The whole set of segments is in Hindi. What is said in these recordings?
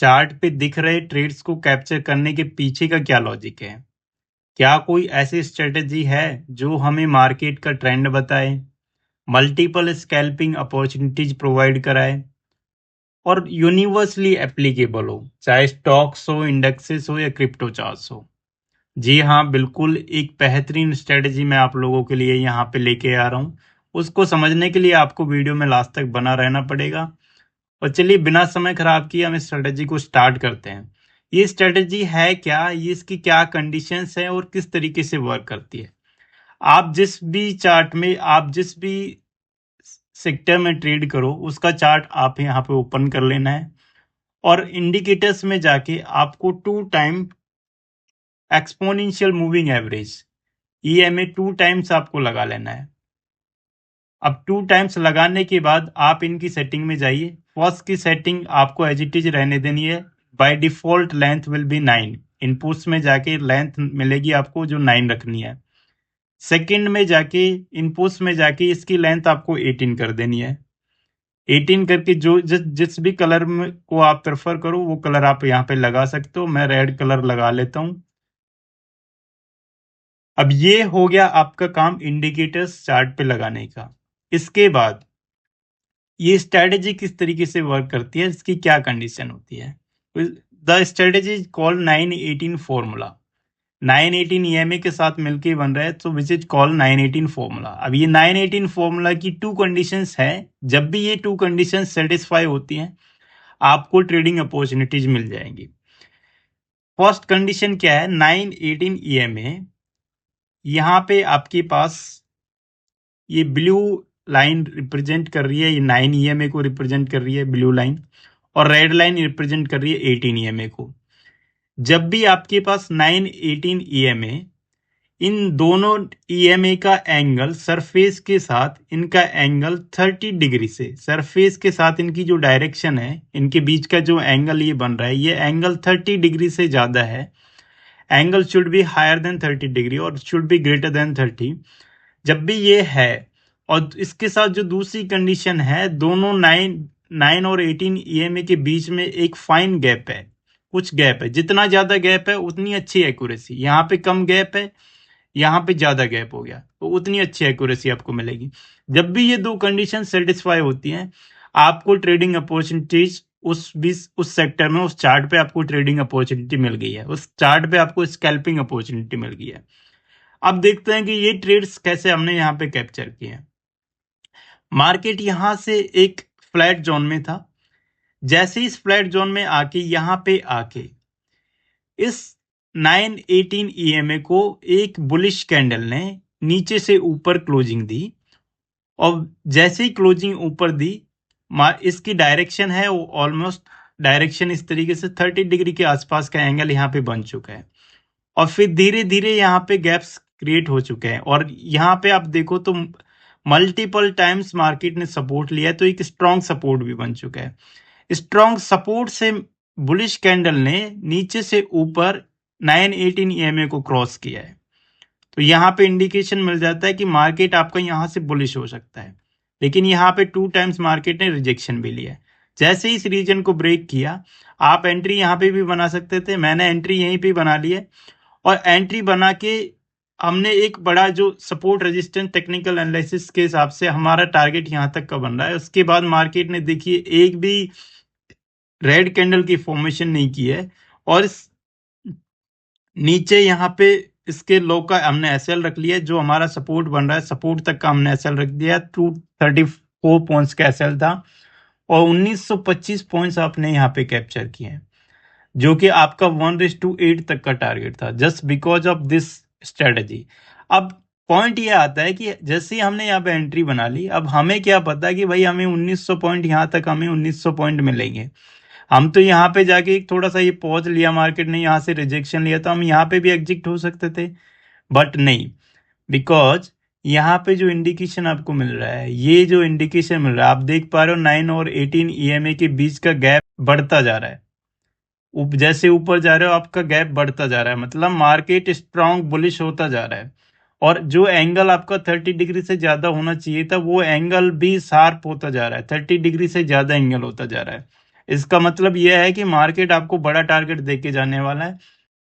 चार्ट पे दिख रहे ट्रेड्स को कैप्चर करने के पीछे का क्या लॉजिक है? क्या कोई ऐसी स्ट्रेटजी है जो हमें मार्केट का ट्रेंड बताए, मल्टीपल स्कैल्पिंग अपॉर्चुनिटीज प्रोवाइड कराए और यूनिवर्सली एप्लीकेबल हो, चाहे स्टॉक्स हो, इंडेक्सेस हो या क्रिप्टो चार्ट्स हो? जी हाँ, बिल्कुल एक बेहतरीन स्ट्रेटजी मैं आप लोगों के लिए यहाँ पे लेके आ रहा हूँ। उसको समझने के लिए आपको वीडियो में लास्ट तक बना रहना पड़ेगा। और चलिए बिना समय खराब किए हम इस स्ट्रेटजी को स्टार्ट करते हैं। ये स्ट्रेटजी है क्या, ये इसकी क्या कंडीशंस हैं और किस तरीके से वर्क करती है? आप जिस भी चार्ट में, आप जिस भी सेक्टर में ट्रेड करो, उसका चार्ट आप यहाँ पे ओपन कर लेना है और इंडिकेटर्स में जाके आपको 2 time exponential moving average EMA 2 times आपको लगा लेना है। अब 2 टाइम्स लगाने के बाद आप इनकी सेटिंग में जाइए। फर्स्ट की सेटिंग आपको एज इट इज रहने देनी है। By default length will be 9। Inputs में जाके लेंथ मिलेगी आपको जो 9 रखनी है। सेकंड में जाके इनपुट्स में जाके इसकी लेंथ आपको 18 कर देनी है। 18 करके जो जिस भी कलर में को आप प्रेफर करो वो कलर आप यहाँ पे लगा सकते हो। मैं रेड कलर लगा लेता हूँ। अब ये हो गया आपका काम इंडिकेटर्स चार्ट पे लगाने का। इसके बाद ये स्ट्रेटेजी किस तरीके से वर्क करती है, इसकी क्या कंडीशन होती है? The strategy is called 918 formula. 918 EMA के साथ मिलके बन रहा है, तो विच इज कॉल्ड 918 फॉर्मूला। अब ये 918 फॉर्मूला की 2 कंडीशंस है। जब भी ये 2 कंडीशंस सेटिस्फाई होती हैं आपको ट्रेडिंग अपॉर्चुनिटीज मिल जाएंगी। फर्स्ट कंडीशन क्या है? 918 EMA, यहाँ पे आपके पास ये ब्लू लाइन रिप्रेजेंट कर रही है, ये 9 EMA को रिप्रेजेंट कर रही है ब्लू लाइन, और रेड लाइन रिप्रेजेंट कर रही है 18 EMA को। जब भी आपके पास 918 EMA, इन दोनों EMA का एंगल सरफेस के साथ, इनका एंगल 30 डिग्री से, सरफेस के साथ इनकी जो डायरेक्शन है, इनके बीच का जो एंगल ये बन रहा है, ये एंगल 30 डिग्री से ज़्यादा है। Angle should be higher than 30 degree और शुड बी ग्रेटर देन 30। जब भी ये है, और इसके साथ जो दूसरी कंडीशन है, दोनों 9 और 18 EMA के बीच में एक फाइन गैप है, कुछ गैप है। जितना ज़्यादा गैप है उतनी अच्छी एक्यूरेसी। यहाँ पे कम गैप है, यहाँ पे ज़्यादा गैप हो गया, तो उतनी अच्छी एक्यूरेसी आपको मिलेगी। जब भी ये 2 कंडीशन सेटिस्फाई होती हैं आपको ट्रेडिंग अपॉर्चुनिटीज उस सेक्टर में, उस चार्ट पे आपको ट्रेडिंग अपॉर्चुनिटी मिल गई है, उस चार्ट पे आपको स्कैल्पिंग अपॉर्चुनिटी मिल गई है। अब देखते हैं कि ये ट्रेड्स कैसे हमने यहाँ पे कैप्चर किए हैं। मार्केट यहाँ से एक फ्लैट जोन में था। जैसे ही इस फ्लैट जोन में आके यहाँ पे आके इस 918 EMA को एक बुलिश कैंडल ने नीचे से ऊपर क्लोजिंग दी, और जैसे ही क्लोजिंग ऊपर दी, इसकी डायरेक्शन है वो ऑलमोस्ट डायरेक्शन इस तरीके से 30 डिग्री के आसपास का एंगल यहाँ पे बन चुका है, और फिर धीरे धीरे यहाँ पे गैप्स क्रिएट हो चुके हैं। और यहाँ पे आप देखो तो मल्टीपल टाइम्स मार्केट ने सपोर्ट लिया है, तो एक स्ट्रॉन्ग सपोर्ट भी बन चुका है। स्ट्रॉन्ग सपोर्ट से बुलिश कैंडल ने नीचे से ऊपर 918 EMA को क्रॉस किया है, तो यहाँ पे इंडिकेशन मिल जाता है कि मार्केट आपका यहाँ से बुलिश हो सकता है। लेकिन यहाँ पे 2 टाइम्स मार्केट ने रिजेक्शन भी लिया है। जैसे ही इस रीजन को ब्रेक किया, आप एंट्री यहाँ पे भी बना सकते थे। मैंने एंट्री यहीं पे बना ली है, और एंट्री बना के हमने एक बड़ा जो सपोर्ट रेजिस्टेंस टेक्निकल एनालिसिस के हिसाब से हमारा टारगेट यहाँ तक का बन रहा है। उसके बाद मार्केट ने देखिए एक भी रेड कैंडल की फॉर्मेशन नहीं की है, और नीचे यहाँ पे इसके लो का हमने एसएल रख लिया है। जो हमारा सपोर्ट बन रहा है, सपोर्ट तक का हमने एसएल रख दिया। 234 पॉइंट्स का एसएल था, और 1925 पॉइंट्स आपने यहाँ पे कैप्चर किए हैं, जो कि आपका 1:8 तक का टारगेट था, just because of this strategy. अब पॉइंट ये आता है कि जैसे ही हमने यहाँ पे एंट्री बना ली, अब हमें क्या पता कि भाई हमें 1900 पॉइंट, यहाँ तक हमें 1900 पॉइंट मिलेंगे। हम तो यहाँ पे जाके थोड़ा सा ये पॉज लिया, मार्केट ने यहाँ से रिजेक्शन लिया, तो हम यहाँ पे भी एग्जिट हो सकते थे, बट नहीं, बिकॉज यहाँ पे जो इंडिकेशन आपको मिल रहा है, ये जो इंडिकेशन मिल रहा है, आप देख पा रहे हो 9 और 18 EMA के बीच का गैप बढ़ता जा रहा है। जैसे ऊपर जा रहे हो आपका गैप बढ़ता जा रहा है, मतलब मार्केट स्ट्रांग बुलिश होता जा रहा है। और जो एंगल आपका 30 डिग्री से ज़्यादा होना चाहिए था, वो एंगल भी शार्प होता जा रहा है, 30 डिग्री से ज़्यादा एंगल होता जा रहा है। इसका मतलब यह है कि मार्केट आपको बड़ा टारगेट देके जाने वाला है,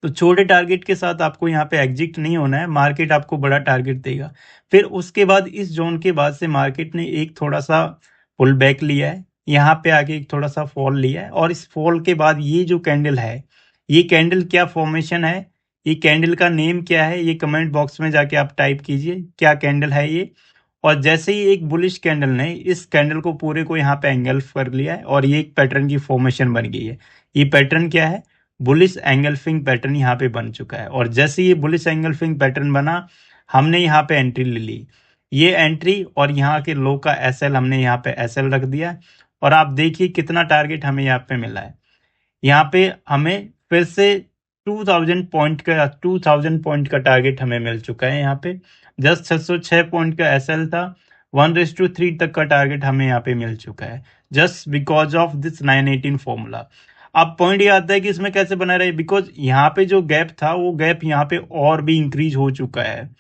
तो छोटे टारगेट के साथ आपको यहाँ पे एग्जिट नहीं होना है, मार्केट आपको बड़ा टारगेट देगा। फिर उसके बाद इस जोन के बाद से मार्केट ने एक थोड़ा सा पुल बैक लिया है, यहाँ पे आके एक थोड़ा सा फॉल लिया है, और इस फॉल के बाद ये जो कैंडल है, ये कैंडल क्या फॉर्मेशन है, ये कैंडल का नेम क्या है, ये कमेंट बॉक्स में जाके आप टाइप कीजिए क्या कैंडल है ये। और जैसे ही एक बुलिश कैंडल ने इस कैंडल को पूरे को यहाँ पे एंगल्फ कर लिया है और ये एक पैटर्न की फॉर्मेशन बन गई है। ये पैटर्न क्या है, बुलिश एंगल्फिंग पैटर्न यहाँ पे बन चुका है। और जैसे ये बुलिश एंगल्फिंग पैटर्न बना, हमने यहाँ पे एंट्री ले ली, ये एंट्री और यहाँ के लो का एसएल हमने यहाँ पे एसएल रख दिया। और आप देखिए कितना टारगेट हमें यहाँ पे मिला है, यहाँ पे हमें फिर से 2000 पॉइंट का टारगेट हमें मिल चुका है। यहाँ पे जस्ट 606 पॉइंट का एसएल था, 1:3 तक का टारगेट हमें यहाँ पे मिल चुका है, just because of this 918 formula. अब पॉइंट ये आता है कि इसमें कैसे बना रहे, बिकॉज यहाँ पे जो गैप था वो गैप यहाँ पे और भी इंक्रीज हो चुका है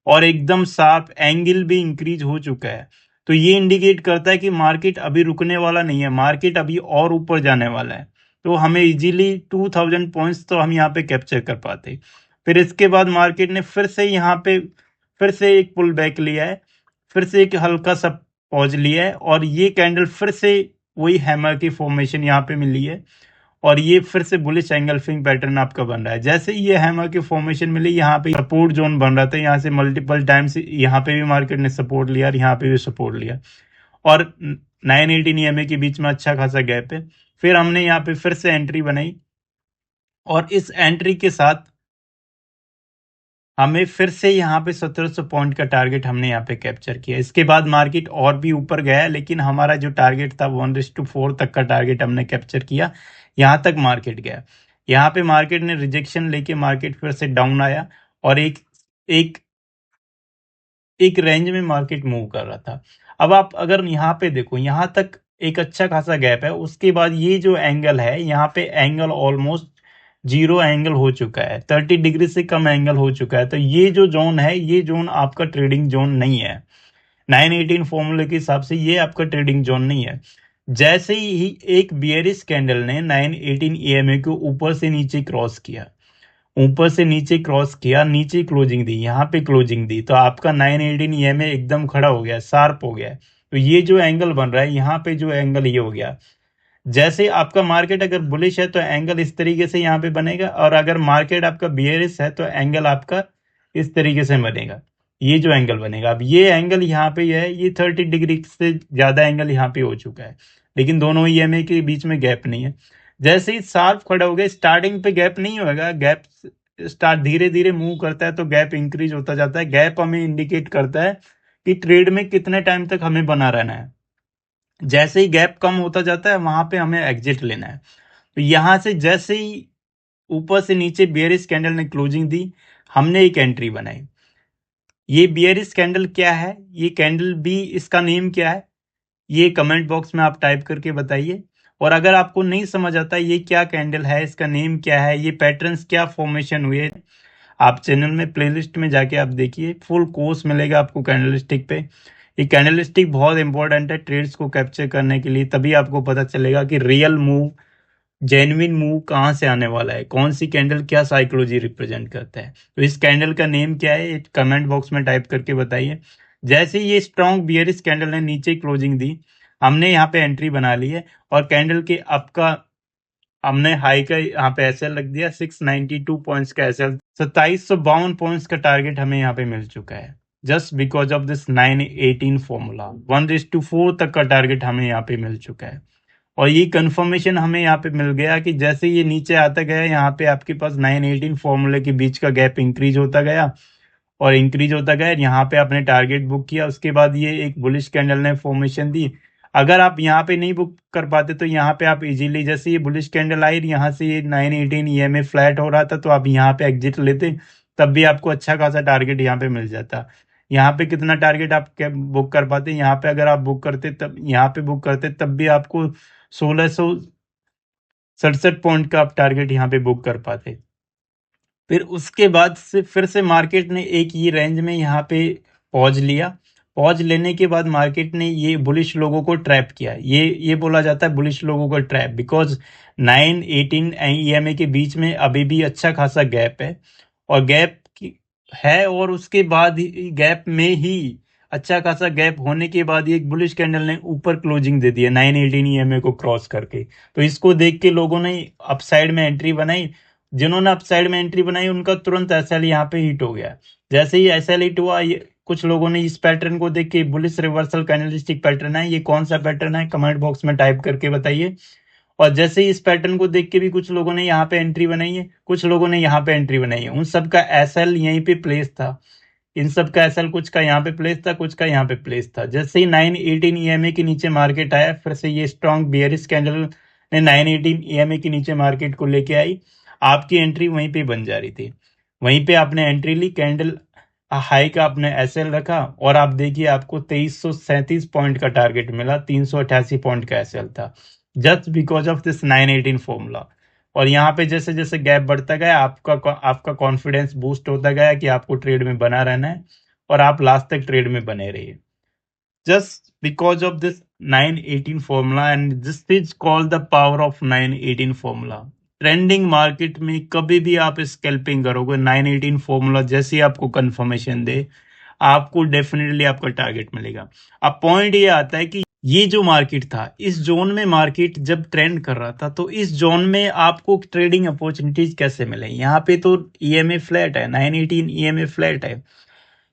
और एकदम शार्प एंगल भी इंक्रीज हो चुका है। तो ये इंडिकेट करता है कि मार्केट अभी रुकने वाला नहीं है, मार्केट अभी और ऊपर जाने वाला है। तो हमें इजीली 2000 पॉइंट्स तो हम यहाँ पे कैप्चर कर पाते। फिर इसके बाद मार्केट ने फिर से यहाँ पे फिर से एक पुल बैक लिया है, फिर से एक हल्का सा पॉज लिया है, और ये कैंडल फिर से वही हैमर की फॉर्मेशन यहाँ पे मिली है, और ये फिर से बुलिश एंगल्फिंग पैटर्न आपका बन रहा है। जैसे ही ये हैमर की फॉर्मेशन मिली, यहाँ पे सपोर्ट जोन बन रहा था, यहाँ से मल्टीपल टाइम्स यहाँ पे भी मार्केट ने सपोर्ट लिया और यहाँ पे भी सपोर्ट लिया, और 918 ईएमए के बीच में अच्छा खासा गैप है। फिर हमने यहाँ पे फिर से एंट्री बनाई, और इस एंट्री के साथ हमें फिर से यहाँ पे 1700 पॉइंट का टारगेट हमने यहाँ पे कैप्चर किया। इसके बाद मार्केट और भी ऊपर गया है, लेकिन हमारा जो टारगेट था 1:4 तक का टारगेट हमने कैप्चर किया, यहाँ तक मार्केट गया। यहाँ पे मार्केट ने रिजेक्शन लेके मार्केट फिर से डाउन आया, और एक एक एक रेंज में मार्केट मूव कर रहा था। अब आप अगर यहाँ पे देखो, यहाँ तक एक अच्छा खासा गैप है, उसके बाद ये जो एंगल है, यहाँ पे एंगल ऑलमोस्ट जीरो एंगल हो चुका है, 30 डिग्री से कम एंगल हो चुका है। तो ये जो जोन है, ये जोन आपका ट्रेडिंग जोन नहीं है। 918 फॉर्मूले के हिसाब से ये आपका ट्रेडिंग जोन नहीं है। जैसे ही एक बियरिश कैंडल ने 918 ईएमए को ऊपर से नीचे क्रॉस किया, ऊपर से नीचे क्रॉस किया, नीचे क्लोजिंग दी, यहाँ पे क्लोजिंग दी, तो आपका 918 ईएमए एकदम खड़ा हो गया, शार्प हो गया। तो ये जो एंगल बन रहा है, यहाँ पे जो एंगल ये हो गया, जैसे आपका मार्केट अगर बुलिश है तो एंगल इस तरीके से यहाँ पे बनेगा, और अगर मार्केट आपका बियरिश है तो एंगल आपका इस तरीके से बनेगा, ये जो एंगल बनेगा। अब ये एंगल यहाँ पे है, ये 30 डिग्री से ज्यादा एंगल यहाँ पे हो चुका है, लेकिन दोनों ईएमए के बीच में गैप नहीं है। जैसे ही शार्प खड़ा हो गया, स्टार्टिंग पे गैप नहीं होगा, गैप स्टार्ट धीरे धीरे मूव करता है तो गैप इंक्रीज होता जाता है। गैप हमें इंडिकेट करता है कि ट्रेड में कितने टाइम तक हमें बना रहना है। जैसे ही गैप कम होता जाता है, वहां पे हमें एग्जिट लेना है। तो यहां से जैसे ही ऊपर से नीचे बियरिश कैंडल ने क्लोजिंग दी, हमने एक एंट्री बनाई। ये बियरिश कैंडल क्या है, ये कैंडल भी, इसका नेम क्या है, ये कमेंट बॉक्स में आप टाइप करके बताइए। और अगर आपको नहीं समझ आता ये क्या कैंडल है, इसका नेम क्या है, ये पैटर्न्स क्या फॉर्मेशन हुए, आप चैनल में प्लेलिस्ट में जाके आप देखिए, फुल कोर्स मिलेगा आपको कैंडलस्टिक पे। ये कैंडलस्टिक बहुत इंपॉर्टेंट है ट्रेड्स को कैप्चर करने के लिए, तभी आपको पता चलेगा कि रियल मूव, जेन्युइन मूव कहाँ से आने वाला है, कौन सी कैंडल क्या साइकोलॉजी रिप्रेजेंट करता है। तो इस कैंडल का नेम क्या है, कमेंट बॉक्स में टाइप करके बताइए। जैसे ही ये स्ट्रॉन्ग बियरिश कैंडल ने नीचे क्लोजिंग दी, हमने यहाँ पे एंट्री बना ली है, और कैंडल के अप का हमने हाई का यहाँ पे एसएल रख दिया, 692 पॉइंट्स का एसएल, 2752 पॉइंट्स का टारगेट हमें यहाँ पे मिल चुका है, just because of this 918 formula. 1:4 तक का टारगेट हमें यहाँ पे मिल चुका है, और ये कंफर्मेशन हमें यहाँ पे मिल गया कि जैसे ये नीचे आता गया, यहाँ पे आपके पास 918 फॉर्मूले के बीच का गैप इंक्रीज होता गया और इंक्रीज होता गया, यहाँ पे आपने टारगेट बुक किया। उसके बाद ये एक बुलिश कैंडल ने फॉर्मेशन दी। अगर आप यहाँ पे नहीं बुक कर पाते तो यहाँ पे आप इजीली, जैसे ये बुलिश कैंडल आई, यहाँ से ये 918 ईएमए फ्लैट हो रहा था, तो आप यहाँ पे एग्जिट लेते, तब भी आपको अच्छा खासा टारगेट यहाँ पे मिल जाता। यहाँ पे कितना टारगेट आप बुक कर पाते, यहाँ पे अगर आप बुक करते, तब यहाँ पे बुक करते तब भी आपको 1667 पॉइंट का आप टारगेट यहाँ पे बुक कर पाते। फिर उसके बाद से फिर से मार्केट ने एक ये रेंज में यहाँ पे पॉज लिया, पॉज लेने के बाद मार्केट ने ये बुलिश लोगों को ट्रैप किया। ये बोला जाता है बुलिश लोगों को ट्रैप, बिकॉज 9-18 ईएमए के बीच में अभी भी अच्छा खासा गैप है, और है, और उसके बाद गैप में ही अच्छा खासा गैप होने के बाद ये एक बुलिश कैंडल ने ऊपर क्लोजिंग दे दी है 9-18 ईएमए को क्रॉस करके। तो इसको देख के लोगों ने अपसाइड में एंट्री बनाई। जिन्होंने अपसाइड में एंट्री बनाई उनका तुरंत एसएल यहाँ पे हिट हो गया। जैसे ही एसएल हिट हुआ, कुछ लोगों ने इस पैटर्न को देख के, बुलिश रिवर्सल कैंडलस्टिक पैटर्न है, ये कौन सा पैटर्न है कमेंट बॉक्स में टाइप करके बताइए। और जैसे ही इस पैटर्न को देख के भी कुछ लोगों ने यहाँ पे एंट्री बनाई है, कुछ लोगों ने यहाँ पे एंट्री बनाई है। उन सब का एसएल यहीं पे प्लेस था। इन सब का एसएल कुछ का यहाँ पे प्लेस था, कुछ का यहाँ पे प्लेस था। जैसे ही 918 ईएमए के नीचे मार्केट आया, फिर से ये स्ट्रॉन्ग बियरिश कैंडल ने 918 ईएमए के नीचे मार्केट को लेके आई। आपकी एंट्री वहीं पे बन जा रही थी, वहीं पे आपने एंट्री ली, कैंडल हाई का आपने एसएल रखा, और आप देखिए आपको 2337 पॉइंट का टारगेट मिला, 388 पॉइंट का एसएल था, just because of this 918 formula. और यहाँ पे जैसे जैसे गैप बढ़ता गया, आपका कॉन्फिडेंस बूस्ट होता गया कि आपको ट्रेड में बना रहना है, और आप लास्ट तक ट्रेड में बने रहिए, just because of this 918 formula. And this is called the power of 918 formula. Trending market में कभी भी आप स्कैल्पिंग करोगे, 918 फॉर्मूला जैसे ही आपको कंफर्मेशन दे, आपको डेफिनेटली आपका टारगेट मिलेगा। अब पॉइंट ये आता है कि ये जो मार्केट था, इस जोन में मार्केट जब ट्रेंड कर रहा था, तो इस जोन में आपको ट्रेडिंग अपॉर्चुनिटीज कैसे मिले? यहाँ पे तो ईएमए फ्लैट है, 918 ईएमए फ्लैट है,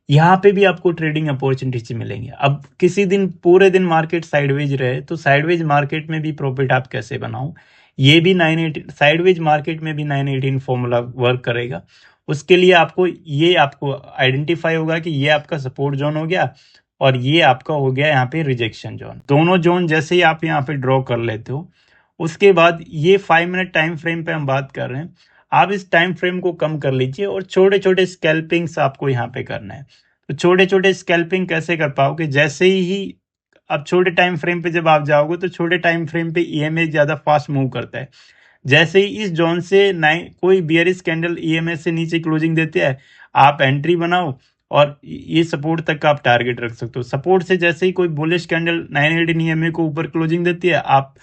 यहाँ पे भी आपको ट्रेडिंग अपॉर्चुनिटीज मिलेंगे। अब किसी दिन पूरे दिन मार्केट साइडवेज रहे, तो साइडवेज मार्केट में भी प्रॉफिट आप कैसे बनाओ? ये भी 918 साइडवेज मार्केट में भी 918 फॉर्मूला वर्क करेगा। उसके लिए आपको आइडेंटिफाई होगा कि ये आपका सपोर्ट जोन हो गया, और ये आपका हो गया यहाँ पे रिजेक्शन जोन। दोनों जोन जैसे ही आप यहाँ पे ड्रॉ कर लेते हो, उसके बाद ये 5 मिनट टाइम फ्रेम पे हम बात कर रहे हैं, आप इस टाइम फ्रेम को कम कर लीजिए, और छोटे छोटे स्कैल्पिंग्स आपको यहाँ पे करना है। तो छोटे छोटे स्कैल्पिंग कैसे कर पाओगे? जैसे ही अब छोटे टाइम फ्रेम पे जब आप जाओगे, तो छोटे टाइम फ्रेम पे ईएमए ज्यादा फास्ट मूव करता है। जैसे ही इस जोन से कोई बियरिश कैंडल ईएमए से नीचे क्लोजिंग देते हैं, आप एंट्री बनाओ, और ये सपोर्ट तक का आप टारगेट रख सकते हो। सपोर्ट से जैसे ही कोई बुलिश कैंडल 918 ईएमए को ऊपर क्लोजिंग देती है, आप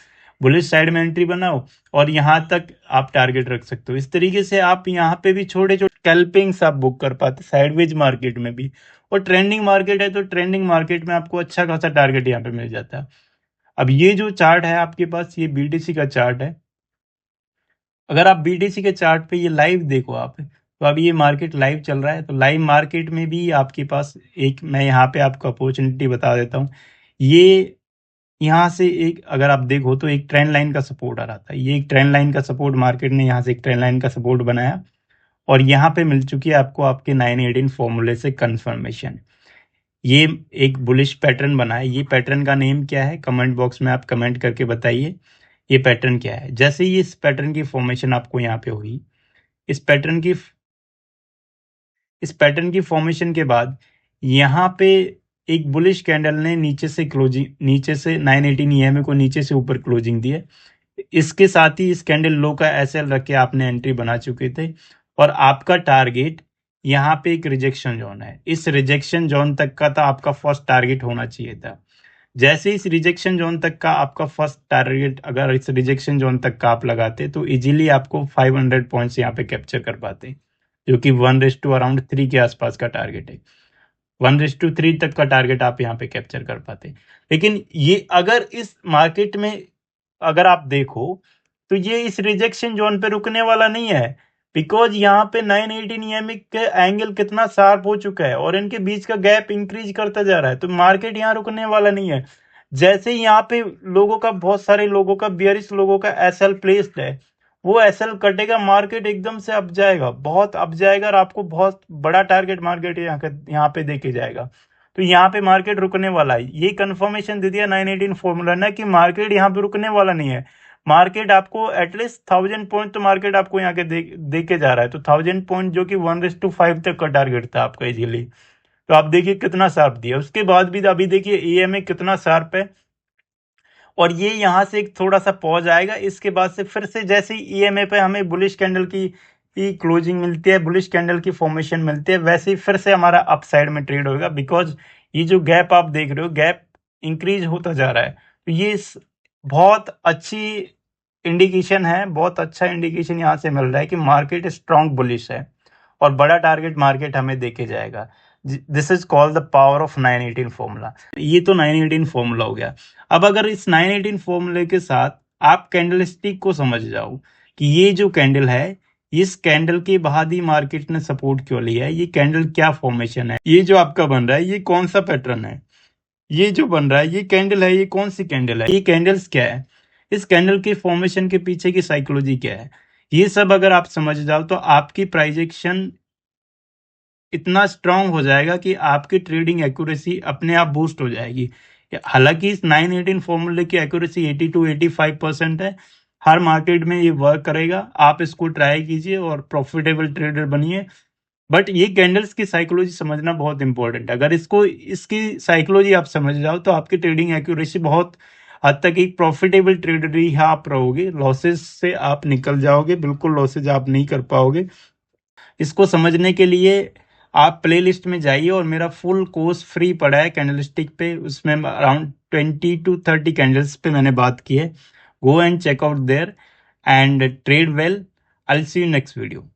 बुलिश साइड में एंट्री बनाओ, और यहाँ तक आप टारगेट रख सकते हो। इस तरीके से आप यहाँ पे भी छोटे छोटे स्कैल्पिंग्स आप बुक कर पाते साइडवेज मार्केट में भी। और ट्रेंडिंग मार्केट है, तो ट्रेंडिंग मार्केट में आपको अच्छा खासा टारगेट यहाँ पे मिल जाता है। अब ये जो चार्ट है आपके पास, ये बीटीसी का चार्ट है। अगर आप बीटीसी के चार्ट पे ये लाइव देखो आप, तो अभी ये मार्केट लाइव चल रहा है, तो लाइव मार्केट में भी आपके पास एक, मैं यहाँ पे आपको अपॉर्चुनिटी बता देता हूँ। ये यहाँ से एक, अगर आप देखो तो एक ट्रेंड लाइन का सपोर्ट आ रहा था, ये एक ट्रेंड लाइन का सपोर्ट, मार्केट ने यहाँ से एक ट्रेंड लाइन का सपोर्ट बनाया, और यहाँ पे मिल चुकी है आपको आपके 918 फॉर्मूले से कंफर्मेशन। ये एक बुलिश पैटर्न बना है। ये पैटर्न का नेम क्या है, कमेंट बॉक्स में आप कमेंट करके बताइए ये पैटर्न क्या है। जैसे ही इस पैटर्न की फॉर्मेशन आपको यहाँ पे हुई, इस पैटर्न की फॉर्मेशन के बाद यहाँ पे एक बुलिश कैंडल ने नीचे से 918 ईएमए को नीचे से ऊपर क्लोजिंग दी है। इसके साथ ही इस कैंडल लो का एसएल रख के आपने एंट्री बना चुके थे, और आपका टारगेट यहाँ पे एक रिजेक्शन जोन है, इस रिजेक्शन जोन तक का था आपका फर्स्ट टारगेट होना चाहिए था। जैसे इस रिजेक्शन जोन तक का आपका फर्स्ट टारगेट, अगर इस रिजेक्शन जोन तक का आप लगाते, तो इजीली आपको 500 पॉइंट्स यहाँ पे कैप्चर कर पाते, जो कि 1:3 के आसपास का टारगेट है। 1:3 तक का टारगेट आप यहाँ पे कैप्चर कर पाते। लेकिन ये अगर इस मार्केट में अगर आप देखो, तो ये इस रिजेक्शन जोन पे रुकने वाला नहीं है, बिकॉज यहाँ पे 918 ईएमए के एंगल कितना शार्प हो चुका है, और इनके बीच का गैप इंक्रीज करता जा रहा है, तो मार्केट यहाँ रुकने वाला नहीं है। जैसे ही यहाँ पे बहुत सारे लोगों का, बियरिश लोगों का एसएल प्लेस्ड है, वो एसएल कटेगा, मार्केट एकदम से अप जाएगा, बहुत अप जाएगा, और आपको बहुत बड़ा टारगेट मार्केट यहाँ पे देके जाएगा। तो यहाँ पे मार्केट रुकने वाला है, ये कंफर्मेशन दे दिया 918 फॉर्मूला ने कि मार्केट यहाँ पे रुकने वाला नहीं है। मार्केट आपको एटलीस्ट 1000 पॉइंट तो मार्केट आपको यहाँ के दे के जा रहा है। तो 1000 पॉइंट जो कि 1:5 तक का टारगेट था आपका इजीली, तो आप देखिए कितना शार्प दिया। उसके बाद भी अभी देखिए ईएमए कितना शार्प है, और ये यहाँ से एक थोड़ा सा पॉज आएगा, इसके बाद से फिर से जैसे ही ईएमए पे हमें बुलिश कैंडल की क्लोजिंग मिलती है, बुलिश कैंडल की फॉर्मेशन मिलती है, वैसे ही फिर से हमारा अपसाइड में ट्रेड होगा, बिकॉज ये जो गैप आप देख रहे हो, गैप इंक्रीज होता जा रहा है। तो ये बहुत अच्छी इंडिकेशन है, बहुत अच्छा इंडिकेशन यहाँ से मिल रहा है कि मार्केट स्ट्रॉन्ग बुलिश है और बड़ा टारगेट मार्केट हमें देके जाएगा। This is called the power of 918 formula. ये तो 918 फॉर्मूला हो गया। अब अगर इस 918 फॉर्मूले के साथ आप कैंडलस्टिक को समझ जाओ कि ये जो कैंडल है, इस कैंडल के बाद ही मार्केट ने सपोर्ट क्यों लिया है, ये कैंडल क्या फॉर्मेशन है, ये जो आपका बन रहा है ये कौन सा पैटर्न है, ये जो बन रहा है ये कैंडल है, ये कौन सी कैंडल है, ये कैंडल्स क्या है, इस कैंडल के फॉर्मेशन के पीछे की साइकोलॉजी क्या है, ये सब अगर आप समझ जाओ तो आपकी प्राइस एक्शन इतना स्ट्रांग हो जाएगा कि आपकी ट्रेडिंग एक्यूरेसी अपने आप बूस्ट हो जाएगी। हालांकि इस 918 फॉर्मूले की एक्यूरेसी 80 to 85% है। हर मार्केट में ये वर्क करेगा, आप इसको ट्राई कीजिए और प्रॉफिटेबल ट्रेडर बनिए। बट ये कैंडल्स की साइकोलॉजी समझना बहुत इंपॉर्टेंट है। अगर इसकी साइकोलॉजी आप समझ जाओ तो आपकी ट्रेडिंग एक्यूरेसी बहुत हद तक एक प्रॉफिटेबल ट्रेडर ही आप रहोगे। लॉसेस से आप निकल जाओगे, बिल्कुल लॉसेज आप नहीं कर पाओगे। इसको समझने के लिए आप प्लेलिस्ट में जाइए और मेरा फुल कोर्स फ्री पड़ा है कैंडलस्टिक पे, उसमें अराउंड 20 to 30 कैंडल्स पे मैंने बात की है। Go and check out their and trade well. I will see you next video.